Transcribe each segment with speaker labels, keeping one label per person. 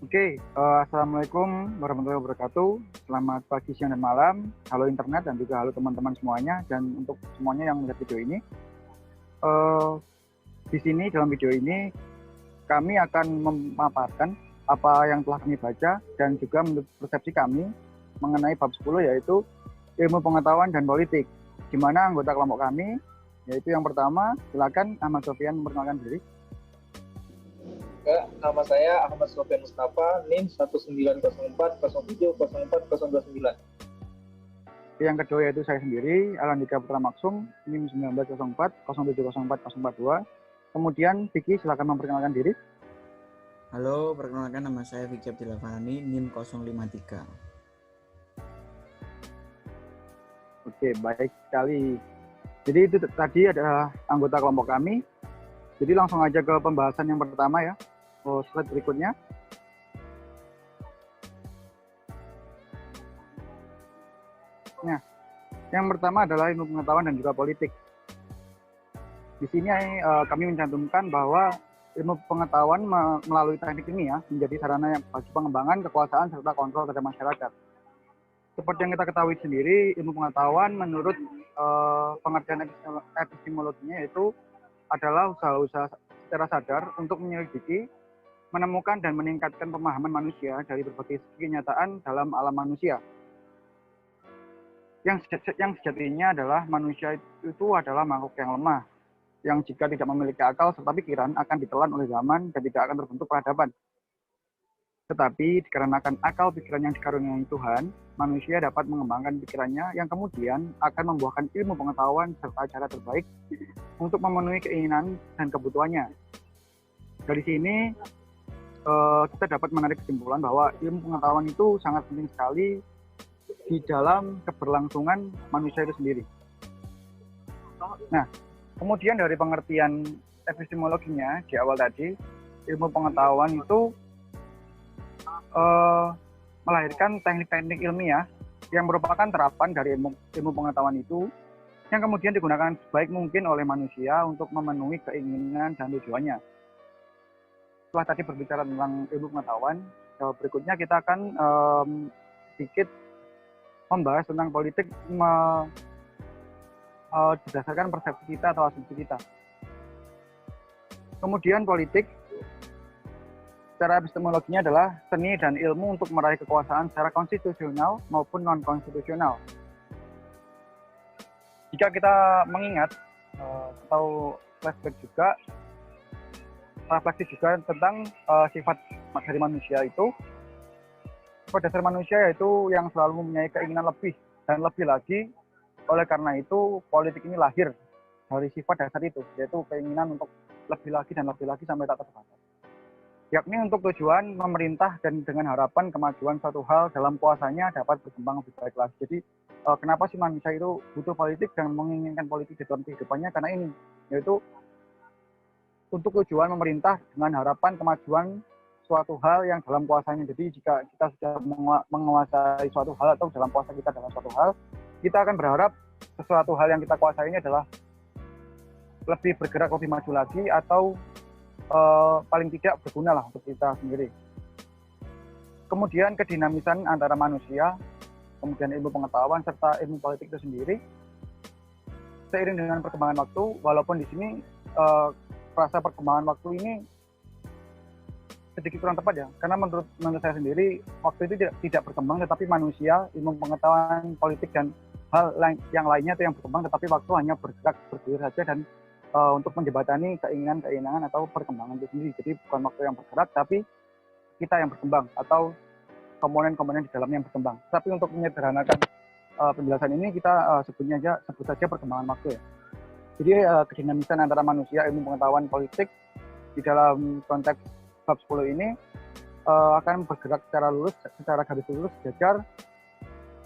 Speaker 1: Assalamualaikum warahmatullahi wabarakatuh. Selamat pagi, siang, dan malam. Halo internet dan juga halo teman-teman semuanya. Dan untuk semuanya yang melihat video ini, di sini dalam video ini kami akan memaparkan apa yang telah kami baca dan juga menurut persepsi kami mengenai bab 10, yaitu ilmu pengetahuan dan politik. Di mana anggota kelompok kami, yaitu yang pertama, silakan Ahmad Sofyan memperkenalkan diri.
Speaker 2: Nama saya Ahmad Sofyan Mustafa, NIM 1904070429.
Speaker 1: Yang kedua yaitu saya sendiri, Alandika Putra Maksum, NIM 1904070442. Kemudian Vicky, silakan memperkenalkan diri.
Speaker 3: Halo, perkenalkan nama saya Vicky Abdillah Fahani, NIM 053.
Speaker 1: Oke, baik sekali. Jadi itu tadi adalah anggota kelompok kami. Jadi langsung aja ke pembahasan yang pertama ya. Slide berikutnya. Nah, yang pertama adalah ilmu pengetahuan dan juga politik. Di sini kami mencantumkan bahwa ilmu pengetahuan melalui teknik ilmiah menjadi sarana yang bagi pengembangan kekuasaan serta kontrol terhadap masyarakat. Seperti yang kita ketahui sendiri, ilmu pengetahuan menurut pengertian epistemologinya itu adalah usaha-usaha secara sadar untuk menyelidiki, menemukan dan meningkatkan pemahaman manusia dari berbagai segi kenyataan dalam alam manusia. Yang sejatinya adalah manusia itu adalah makhluk yang lemah, yang jika tidak memiliki akal serta pikiran akan ditelan oleh zaman dan tidak akan terbentuk peradaban. Tetapi dikarenakan akal pikiran yang dikaruniai Tuhan, manusia dapat mengembangkan pikirannya yang kemudian akan membuahkan ilmu pengetahuan serta cara terbaik untuk memenuhi keinginan dan kebutuhannya. Dari sini kita dapat menarik kesimpulan bahwa ilmu pengetahuan itu sangat penting sekali di dalam keberlangsungan manusia itu sendiri. Nah, kemudian dari pengertian epistemologinya di awal tadi, ilmu pengetahuan itu melahirkan teknik-teknik ilmiah yang merupakan terapan dari ilmu pengetahuan itu yang kemudian digunakan sebaik mungkin oleh manusia untuk memenuhi keinginan dan tujuannya. Setelah tadi berbicara tentang ilmu pengetahuan, berikutnya kita akan sedikit membahas tentang politik berdasarkan persepsi kita atau asumsi kita. Kemudian politik secara epistemologinya adalah seni dan ilmu untuk meraih kekuasaan secara konstitusional maupun non-konstitusional. Jika kita mengingat atau flashback juga, refleksi juga tentang sifat dari manusia itu, sifat dasar manusia yaitu yang selalu mempunyai keinginan lebih dan lebih lagi. Oleh karena itu politik ini lahir dari sifat dasar itu, yaitu keinginan untuk lebih lagi dan lebih lagi sampai tak terbatas, yakni untuk tujuan memerintah dan dengan harapan kemajuan suatu hal dalam kuasanya dapat berkembang lebih baik lagi. Jadi kenapa sih manusia itu butuh politik dan menginginkan politik di dalam kehidupannya? Karena ini, yaitu untuk tujuan memerintah dengan harapan kemajuan suatu hal yang dalam kuasanya. Jadi jika kita sudah menguasai suatu hal atau dalam kuasa kita dalam suatu hal, kita akan berharap sesuatu hal yang kita kuasai ini adalah lebih bergerak lebih maju lagi atau paling tidak berguna lah untuk kita sendiri. Kemudian kedinamisan antara manusia, kemudian ilmu pengetahuan serta ilmu politik itu sendiri seiring dengan perkembangan waktu, walaupun di sini rasa perkembangan waktu ini sedikit kurang tepat ya, karena menurut saya sendiri waktu itu tidak berkembang, tetapi manusia, ilmu pengetahuan politik dan hal yang lainnya itu yang berkembang, tetapi waktu hanya bergulir saja dan untuk menjembatani keinginan atau perkembangan itu sendiri. Jadi bukan waktu yang bergerak, tapi kita yang berkembang atau komponen-komponen di dalamnya yang berkembang. Tapi untuk menyederhanakan penjelasan ini kita sebut saja perkembangan waktu ya. Jadi kedinamisan antara manusia, ilmu pengetahuan politik di dalam konteks bab 10 ini akan bergerak secara garis lurus sejajar,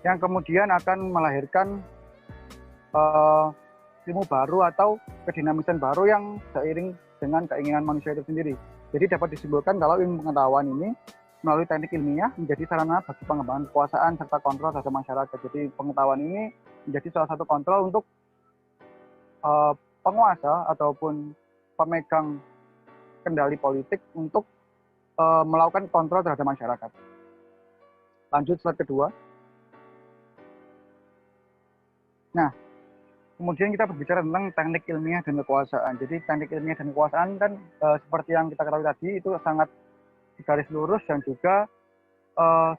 Speaker 1: yang kemudian akan melahirkan ilmu baru atau kedinamisan baru yang seiring dengan keinginan manusia itu sendiri. Jadi dapat disimpulkan kalau ilmu pengetahuan ini melalui teknik ilmiah menjadi sarana bagi pengembangan kekuasaan serta kontrol terhadap masyarakat. Jadi pengetahuan ini menjadi salah satu kontrol untuk penguasa ataupun pemegang kendali politik untuk melakukan kontrol terhadap masyarakat. Lanjut slide kedua. Nah, kemudian kita berbicara tentang teknik ilmiah dan kekuasaan. Jadi teknik ilmiah dan kekuasaan kan seperti yang kita ketahui tadi itu sangat garis lurus dan juga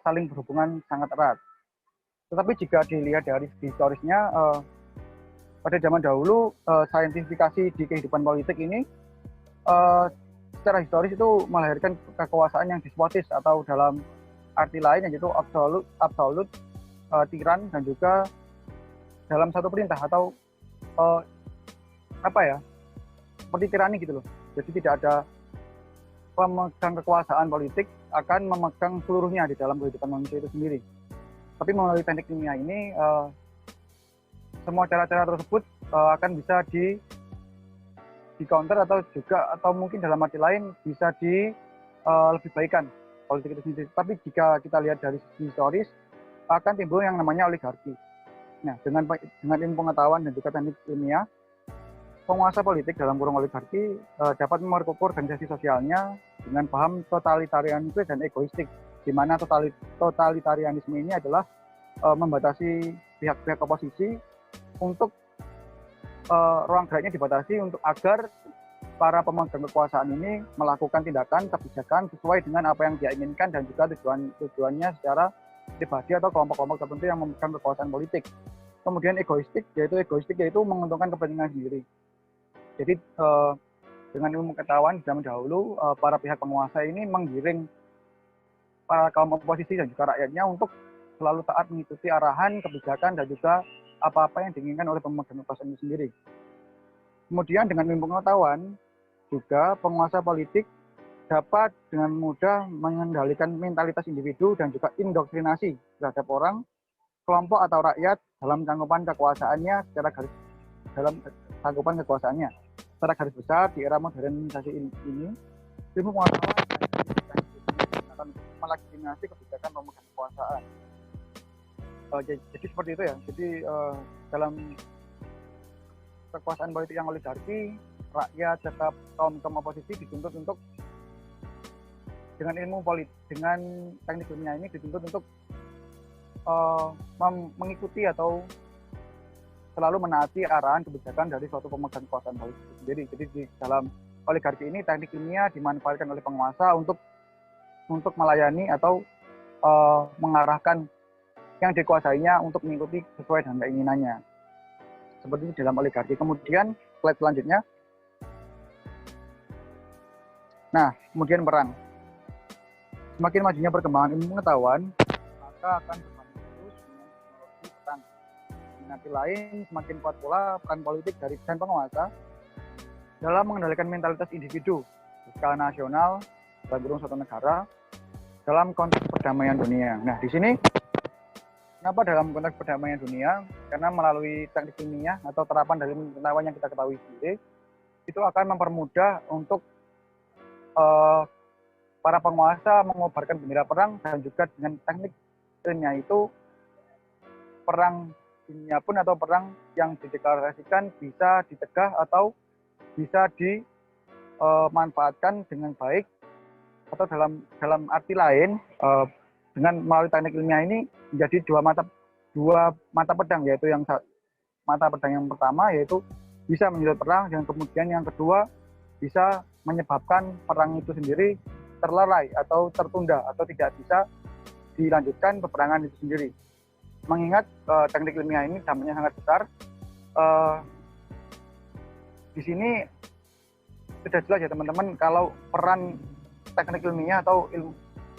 Speaker 1: saling berhubungan sangat erat. Tetapi jika dilihat dari segi historisnya, pada zaman dahulu saintifikasi di kehidupan politik ini secara historis itu melahirkan kekuasaan yang despotis atau dalam arti lain yaitu absolut, tiran dan juga dalam satu perintah atau seperti tirani gitu loh. Jadi tidak ada pemegang kekuasaan politik akan memegang seluruhnya di dalam kehidupan manusia itu sendiri. Tapi melalui teknik ilmiah ini semua cara-cara tersebut akan bisa di counter atau mungkin dalam arti lain bisa lebih baikkan politik itu sendiri. Tapi jika kita lihat dari sisi historis akan timbul yang namanya oligarki. Nah, dengan ilmu pengetahuan dan juga teknik ilmiah, penguasa politik dalam kurung oligarki dapat memerkup organisasi sosialnya dengan paham totalitarianisme dan egoistik, di mana totalitarianisme ini adalah membatasi pihak-pihak oposisi untuk ruang geraknya dibatasi untuk agar para pemegang kekuasaan ini melakukan tindakan kebijakan sesuai dengan apa yang dia inginkan dan juga tujuannya secara pribadi atau kelompok-kelompok tertentu yang memegang kekuasaan politik. Kemudian egoistik yaitu menguntungkan kepentingan sendiri. Jadi dengan ilmu pengetahuan zaman dahulu para pihak penguasa ini menggiring para kaum oposisi dan juga rakyatnya untuk selalu taat mengikuti arahan, kebijakan dan juga apa-apa yang diinginkan oleh pemegang kekuasaan itu sendiri. Kemudian dengan ilmu pengetahuan juga penguasa politik dapat dengan mudah mengendalikan mentalitas individu dan juga indoktrinasi terhadap orang, kelompok atau rakyat dalam cangkupan kekuasaannya dalam cangkupan kekuasaannya. Secara garis besar di era modernisasi ini, ilmu pengetahuan akan melegitimasi kebijakan pemegang kekuasaan. Jadi seperti itu ya. Jadi dalam kekuasaan politik yang oligarki, rakyat serta kaum oposisi dituntut untuk dengan teknik ilmiah ini dituntut untuk mengikuti atau selalu menaati arahan kebijakan dari suatu pemegang kekuasaan politik sendiri. Jadi di dalam oligarki ini teknik ilmiah dimanfaatkan oleh penguasa untuk melayani atau mengarahkan yang dikuasainya untuk mengikuti sesuai dengan keinginannya. Seperti itu dalam oligarki. Kemudian slide selanjutnya. Nah, kemudian perang. Semakin majunya perkembangan ilmu pengetahuan, maka akan berkembang terus dengan teknologi perang. Di nanti lain, semakin kuat pula peran politik dan penguasa dalam mengendalikan mentalitas individu di skala nasional, dalam suatu negara, dalam konteks perdamaian dunia. Nah, di sini kenapa dalam konteks perdamaian dunia? Karena melalui teknik ilmiah atau terapan dari pengetahuan yang kita ketahui sendiri, itu akan mempermudah untuk para penguasa mengobarkan bendera perang, dan juga dengan teknik ilmiah itu perang dunia pun atau perang yang dideklarasikan bisa dicegah atau bisa dimanfaatkan dengan baik, atau dalam arti lain dengan melalui teknik ilmiah ini menjadi dua mata pedang, yaitu mata pedang yang pertama yaitu bisa menyulut perang, dan kemudian yang kedua bisa menyebabkan perang itu sendiri terlerai atau tertunda atau tidak bisa dilanjutkan peperangan itu sendiri. Mengingat teknik ilmiah ini dampaknya sangat besar, di sini sudah jelas ya teman-teman kalau peran teknik ilmiah atau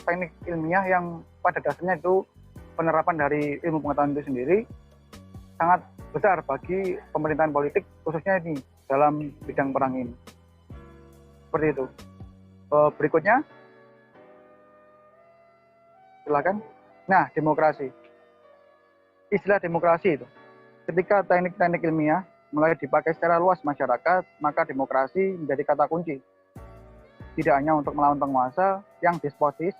Speaker 1: teknik ilmiah yang pada dasarnya itu penerapan dari ilmu pengetahuan itu sendiri sangat besar bagi pemerintahan politik, khususnya ini dalam bidang perang ini. Seperti itu. Berikutnya, silakan. Nah, demokrasi. Istilah demokrasi itu, ketika teknik-teknik ilmiah mulai dipakai secara luas masyarakat, maka demokrasi menjadi kata kunci. Tidak hanya untuk melawan penguasa yang despotis,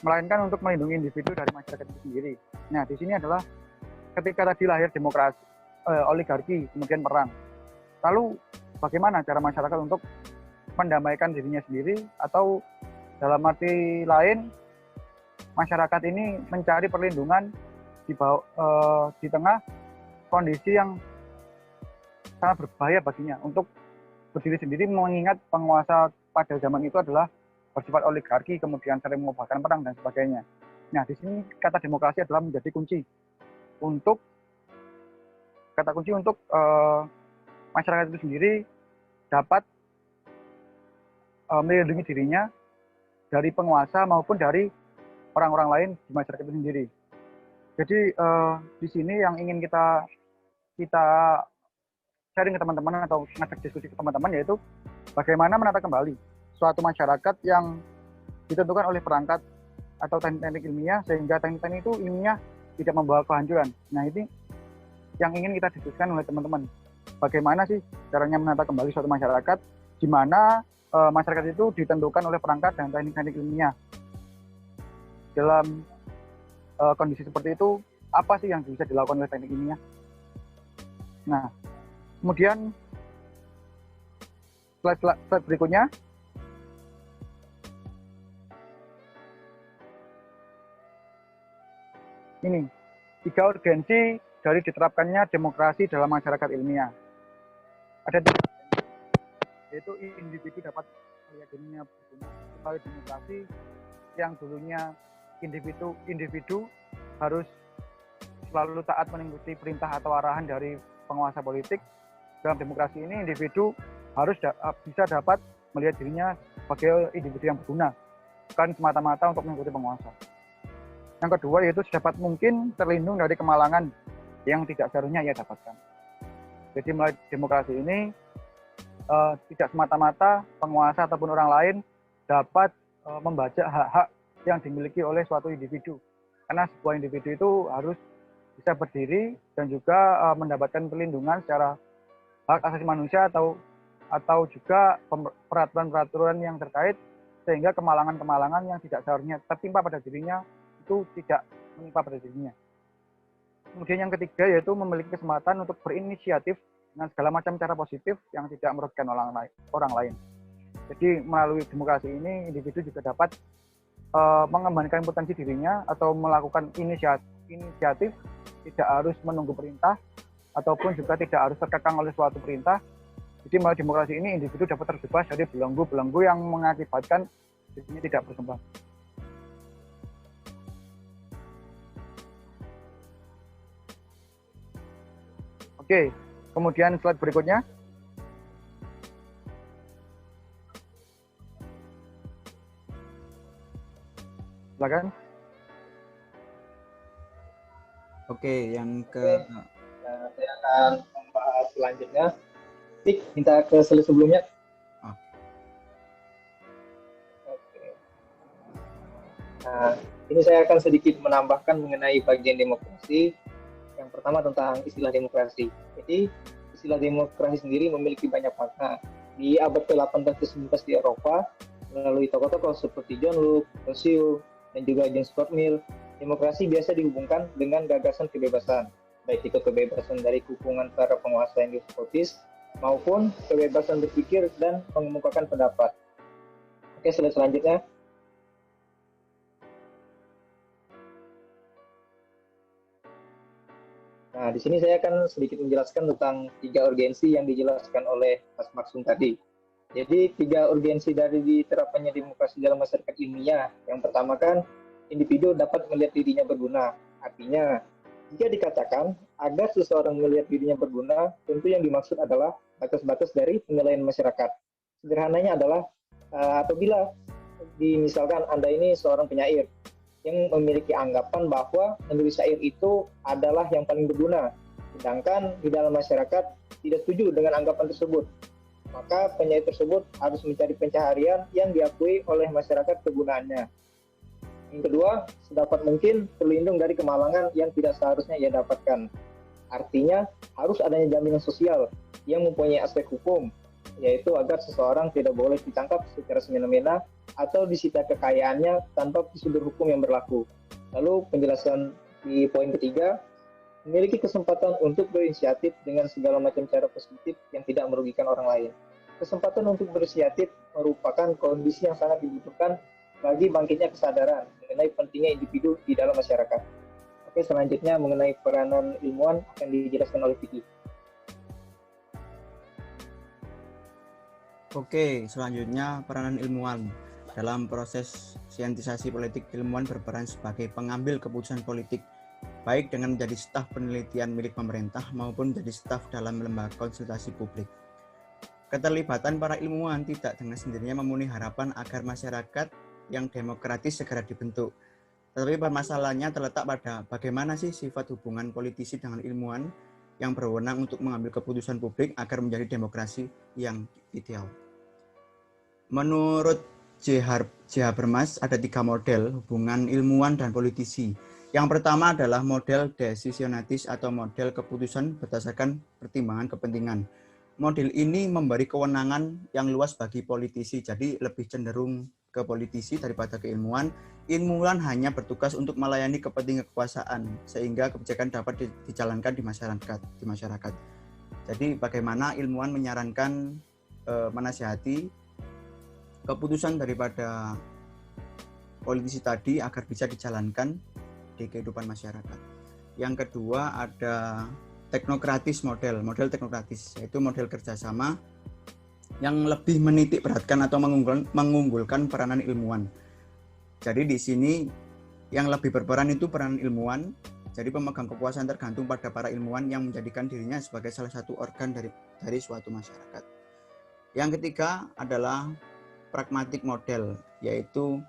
Speaker 1: melainkan untuk melindungi individu dari masyarakat itu sendiri. Nah, di sini adalah ketika tadi lahir demokrasi, oligarki, kemudian perang. Lalu bagaimana cara masyarakat untuk mendamaikan dirinya sendiri atau Dalam arti lain, masyarakat ini mencari perlindungan di tengah kondisi yang sangat berbahaya baginya untuk berdiri sendiri, mengingat penguasa pada zaman itu adalah bersifat oligarki, kemudian sering mengobarkan perang dan sebagainya. Nah, di sini kata demokrasi adalah menjadi kunci untuk masyarakat itu sendiri dapat melindungi dirinya dari penguasa maupun dari orang-orang lain di masyarakat itu sendiri. Jadi di sini yang ingin kita sharing ke teman-teman atau ngajak diskusi ke teman-teman, yaitu bagaimana menata kembali suatu masyarakat yang ditentukan oleh perangkat atau teknik-teknik ilmiah, sehingga teknik-teknik itu ilmiah tidak membawa kehancuran. Nah, ini yang ingin kita diskusikan oleh teman-teman. Bagaimana sih caranya menata kembali suatu masyarakat di mana masyarakat itu ditentukan oleh perangkat dan teknik-teknik ilmiah. Dalam kondisi seperti itu, apa sih yang bisa dilakukan oleh teknik ilmiah? Nah, kemudian slide berikutnya. Ini 3 urgensi dari diterapkannya demokrasi dalam masyarakat ilmiah. Ada 3, yaitu individu dapat melihat dirinya berguna. Supaya demokrasi yang dulunya individu harus selalu taat mengikuti perintah atau arahan dari penguasa politik, dalam demokrasi ini individu harus bisa dapat melihat dirinya sebagai individu yang berguna, bukan semata-mata untuk mengikuti penguasa. Yang kedua yaitu sedapat mungkin terlindung dari kemalangan yang tidak seharusnya ia dapatkan. Jadi melalui demokrasi ini tidak semata-mata penguasa ataupun orang lain dapat membajak hak-hak yang dimiliki oleh suatu individu. Karena sebuah individu itu harus bisa berdiri dan juga mendapatkan perlindungan secara hak asasi manusia atau juga peraturan-peraturan yang terkait, sehingga kemalangan-kemalangan yang tidak seharusnya tertimpa pada dirinya itu tidak menimpa pada dirinya. Kemudian yang ketiga yaitu memiliki kesempatan untuk berinisiatif dengan segala macam cara positif yang tidak merugikan orang lain. Jadi melalui demokrasi ini individu juga dapat mengembangkan potensi dirinya atau melakukan inisiatif, tidak harus menunggu perintah ataupun juga tidak harus terkekang oleh suatu perintah. Jadi melalui demokrasi ini individu dapat terbebas dari belenggu-belenggu yang mengakibatkan dirinya tidak berkembang. Oke, kemudian slide berikutnya. Silakan.
Speaker 3: Oke, yang ke
Speaker 2: Nah, saya akan membahas selanjutnya. Minta ke slide sebelumnya. Oke. Nah, ini saya akan sedikit menambahkan mengenai bagian demokrasi. Yang pertama tentang istilah demokrasi. Jadi, istilah demokrasi sendiri memiliki banyak makna. Di abad ke-18 ke 19 di Eropa, melalui tokoh-tokoh seperti John Locke, Rousseau, dan juga James Stuart Mill, demokrasi biasa dihubungkan dengan gagasan kebebasan, baik itu kebebasan dari kepungan para penguasa yang despotis, maupun kebebasan berpikir dan mengemukakan pendapat. Oke, slide selanjutnya. Nah, di sini saya akan sedikit menjelaskan tentang 3 urgensi yang dijelaskan oleh Mas Maksum tadi. Jadi 3 urgensi dari diterapkannya demokrasi dalam masyarakat ilmiah. Yang pertama kan, individu dapat melihat dirinya berguna. Artinya, jika dikatakan agar seseorang melihat dirinya berguna, tentu yang dimaksud adalah batas-batas dari penilaian masyarakat. Sederhananya adalah apabila misalkan Anda ini seorang penyair yang memiliki anggapan bahwa menulis syair itu adalah yang paling berguna, sedangkan di dalam masyarakat tidak setuju dengan anggapan tersebut, maka penyair tersebut harus mencari pencaharian yang diakui oleh masyarakat kegunaannya. Yang kedua, sedapat mungkin terlindung dari kemalangan yang tidak seharusnya ia dapatkan. Artinya, harus adanya jaminan sosial yang mempunyai aspek hukum, yaitu agar seseorang tidak boleh ditangkap secara semena-mena atau disita kekayaannya tanpa prosedur hukum yang berlaku. Lalu penjelasan di poin ketiga, memiliki kesempatan untuk berinisiatif dengan segala macam cara positif yang tidak merugikan orang lain. Kesempatan untuk berinisiatif merupakan kondisi yang sangat dibutuhkan bagi bangkitnya kesadaran mengenai pentingnya individu di dalam masyarakat. Oke, selanjutnya mengenai peranan ilmuwan akan dijelaskan oleh Vicky.
Speaker 3: Oke, selanjutnya peranan ilmuwan. Dalam proses sientisasi politik, ilmuwan berperan sebagai pengambil keputusan politik, baik dengan menjadi staf penelitian milik pemerintah maupun menjadi staf dalam lembaga konsultasi publik. Keterlibatan para ilmuwan tidak dengan sendirinya memenuhi harapan agar masyarakat yang demokratis segera dibentuk. Tetapi permasalahannya terletak pada bagaimana sih sifat hubungan politisi dengan ilmuwan yang berwenang untuk mengambil keputusan publik agar menjadi demokrasi yang ideal. Menurut J. Habermas ada 3 model hubungan ilmuwan dan politisi. Yang pertama adalah model decisionatis atau model keputusan berdasarkan pertimbangan kepentingan. Model ini memberi kewenangan yang luas bagi politisi, jadi lebih cenderung ke politisi daripada ke ilmuwan. Ilmuwan hanya bertugas untuk melayani kepentingan kekuasaan, sehingga kebijakan dapat dijalankan di masyarakat. Jadi bagaimana ilmuwan menyarankan, menasihati keputusan daripada politisi tadi agar bisa dijalankan di kehidupan masyarakat. Yang kedua ada teknokratis model teknokratis, yaitu model kerjasama yang lebih menitik beratkan atau mengunggulkan peranan ilmuwan. Jadi di sini yang lebih berperan itu peranan ilmuwan. Jadi pemegang kekuasaan tergantung pada para ilmuwan yang menjadikan dirinya sebagai salah satu organ dari suatu masyarakat. Yang ketiga adalah pragmatic model, yaitu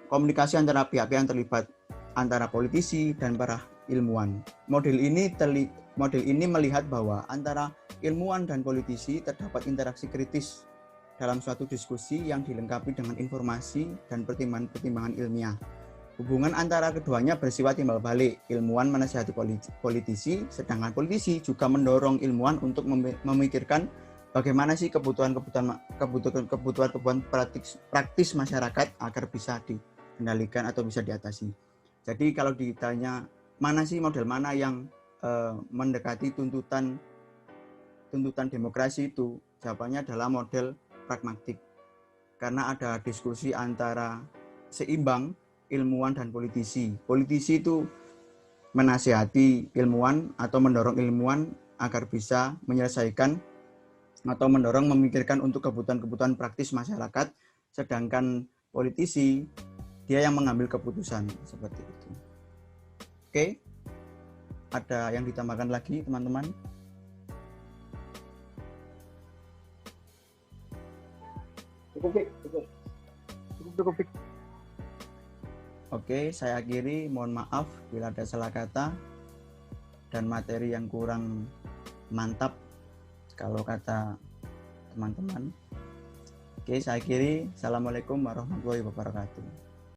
Speaker 3: komunikasi antara pihak-pihak yang terlibat antara politisi dan para ilmuwan. Model ini melihat bahwa antara ilmuwan dan politisi terdapat interaksi kritis dalam suatu diskusi yang dilengkapi dengan informasi dan pertimbangan-pertimbangan ilmiah. Hubungan antara keduanya bersifat timbal balik. Ilmuwan menasihati politisi, sedangkan politisi juga mendorong ilmuwan untuk memikirkan bagaimana sih kebutuhan praktis masyarakat agar bisa dikendalikan atau bisa diatasi. Jadi kalau ditanya mana sih model mana yang mendekati tuntutan demokrasi itu, jawabannya adalah model pragmatik. Karena ada diskusi antara seimbang ilmuwan dan politisi. Politisi itu menasihati ilmuwan atau mendorong ilmuwan agar bisa menyelesaikan atau mendorong memikirkan untuk kebutuhan-kebutuhan praktis masyarakat, sedangkan politisi dia yang mengambil keputusan seperti itu. Oke, ada yang ditambahkan lagi teman-teman?
Speaker 1: Cukup.
Speaker 3: Oke, saya akhiri. Mohon maaf bila ada salah kata dan materi yang kurang mantap kalau kata teman-teman. Oke, saya akhiri. Assalamualaikum warahmatullahi wabarakatuh.